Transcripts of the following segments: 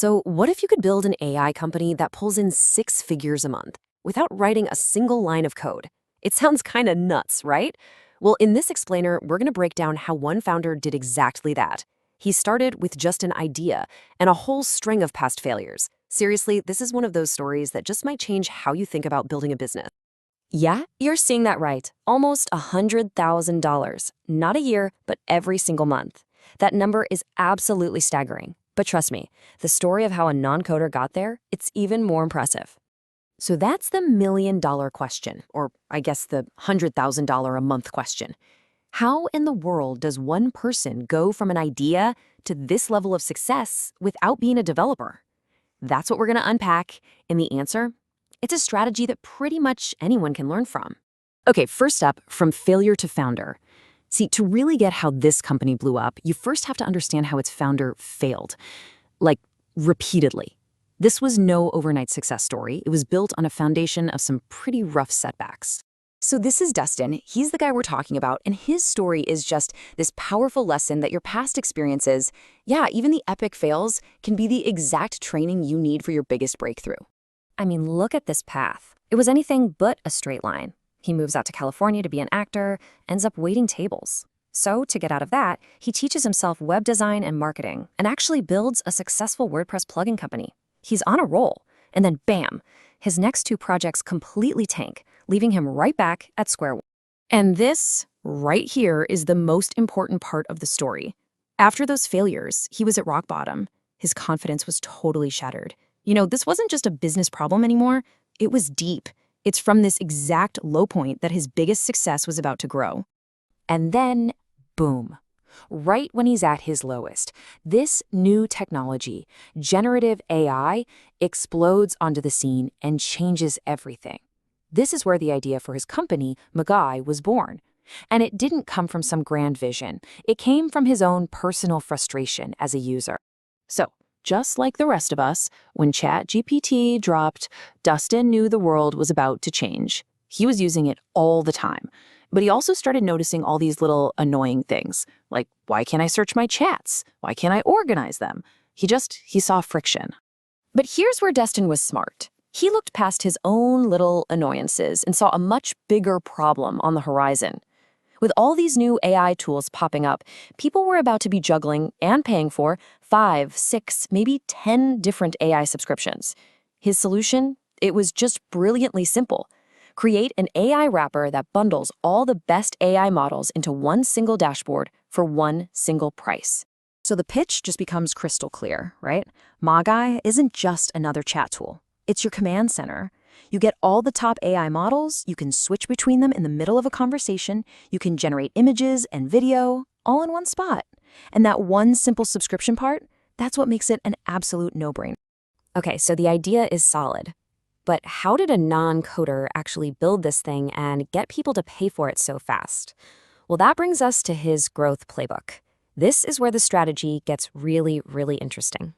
So, what if you could build an AI company that pulls in six figures a month without writing a single line of code? It sounds kind of nuts, right? Well, in this explainer, we're going to break down how one founder did exactly that. He started with just an idea and a whole string of past failures. Seriously, this is one of those stories that just might change how you think about building a business. Yeah, you're seeing that right. Almost $100,000. Not a year, but every single month. That number is absolutely staggering. But trust me, the story of how a non-coder got there, it's even more impressive. So that's the $1 million question, or I guess the $100,000 a month question. How in the world does one person go from an idea to this level of success without being a developer? That's what we're going to unpack, and the answer? It's a strategy that pretty much anyone can learn from. Okay, first up, from failure to founder. See, to really get how this company blew up, you first have to understand how its founder failed. Like, repeatedly. This was no overnight success story. It was built on a foundation of some pretty rough setbacks. So this is Dustin. He's the guy we're talking about, and his story is just this powerful lesson that your past experiences, yeah, even the epic fails, can be the exact training you need for your biggest breakthrough. I mean, look at this path. It was anything but a straight line. He moves out to California to be an actor, ends up waiting tables. So, to get out of that, he teaches himself web design and marketing, and actually builds a successful WordPress plugin company. He's on a roll, and then bam, his next two projects completely tank, leaving him right back at square one. And this, right here, is the most important part of the story. After those failures, he was at rock bottom. His confidence was totally shattered. You know, this wasn't just a business problem anymore, it was deep. It's from this exact low point that his biggest success was about to grow. And then, boom. Right when he's at his lowest, this new technology, generative AI, explodes onto the scene and changes everything. This is where the idea for his company, Magai, was born. And it didn't come from some grand vision. It came from his own personal frustration as a user. So, just like the rest of us, when ChatGPT dropped, Dustin knew the world was about to change. He was using it all the time. But he also started noticing all these little annoying things, like, why can't I search my chats? Why can't I organize them? He saw friction. But here's where Dustin was smart. He looked past his own little annoyances and saw a much bigger problem on the horizon. With all these new AI tools popping up, people were about to be juggling and paying for 5, 6, maybe 10 different AI subscriptions. His solution? It was just brilliantly simple. Create an AI wrapper that bundles all the best AI models into one single dashboard for one single price. So the pitch just becomes crystal clear, right? Magai isn't just another chat tool. It's your command center. You get all the top AI models, you can switch between them in the middle of a conversation, you can generate images and video, all in one spot. And that one simple subscription part, that's what makes it an absolute no-brainer. Okay, so the idea is solid. But how did a non-coder actually build this thing and get people to pay for it so fast? Well, that brings us to his growth playbook. This is where the strategy gets really, really interesting.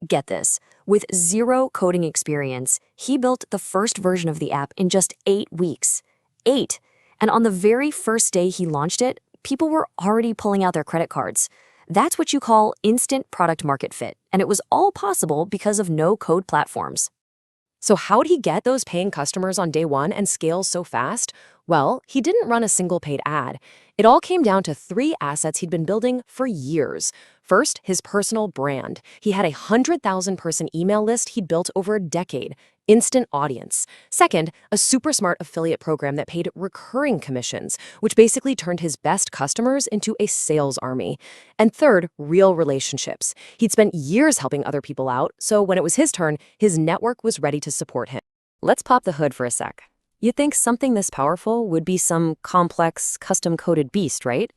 Get this, with zero coding experience, he built the first version of the app in just 8 weeks. 8! And on the very first day he launched it, people were already pulling out their credit cards. That's what you call instant product market fit, and it was all possible because of no-code platforms. So how'd he get those paying customers on day one and scale so fast? Well, he didn't run a single paid ad. It all came down to 3 assets he'd been building for years. First, his personal brand. He had a 100,000-person email list he'd built over a decade. Instant audience. Second, a super smart affiliate program that paid recurring commissions, which basically turned his best customers into a sales army. And third, real relationships. He'd spent years helping other people out, so when it was his turn, his network was ready to support him. Let's pop the hood for a sec. You'd think something this powerful would be some complex, custom-coded beast, right?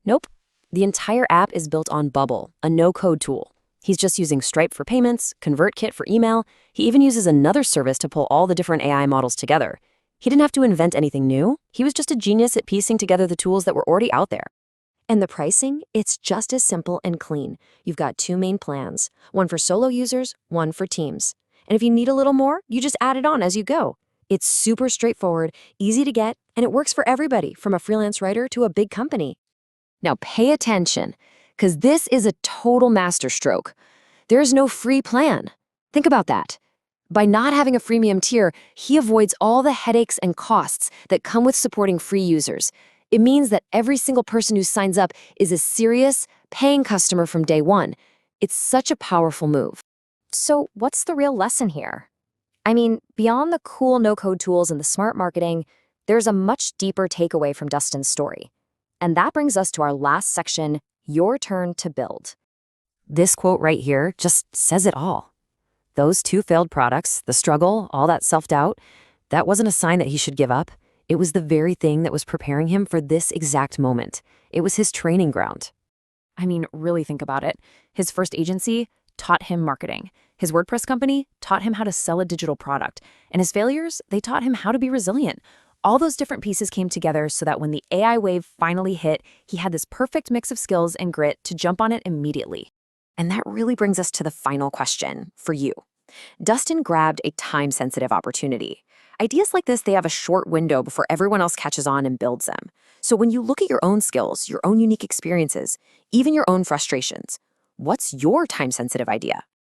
Nope. The entire app is built on Bubble, a no-code tool. He's just using Stripe for payments, ConvertKit for email. He even uses another service to pull all the different AI models together. He didn't have to invent anything new. He was just a genius at piecing together the tools that were already out there. And the pricing? It's just as simple and clean. You've got 2 main plans, one for solo users, one for teams. And if you need a little more, you just add it on as you go. It's super straightforward, easy to get, and it works for everybody, from a freelance writer to a big company. Now pay attention, because this is a total masterstroke. There's no free plan. Think about that. By not having a freemium tier, he avoids all the headaches and costs that come with supporting free users. It means that every single person who signs up is a serious, paying customer from day one. It's such a powerful move. So, what's the real lesson here? I mean, beyond the cool no-code tools and the smart marketing, there's a much deeper takeaway from Dustin's story. And that brings us to our last section, your turn to build. This quote right here just says it all. Those 2 failed products, the struggle, all that self-doubt, that wasn't a sign that he should give up. It was the very thing that was preparing him for this exact moment. It was his training ground. I mean, really think about it. His first agency taught him marketing. His WordPress company taught him how to sell a digital product. And his failures, they taught him how to be resilient. All those different pieces came together so that when the AI wave finally hit, he had this perfect mix of skills and grit to jump on it immediately. And that really brings us to the final question for you. Dustin grabbed a time-sensitive opportunity. Ideas like this, they have a short window before everyone else catches on and builds them. So when you look at your own skills, your own unique experiences, even your own frustrations, what's your time-sensitive idea?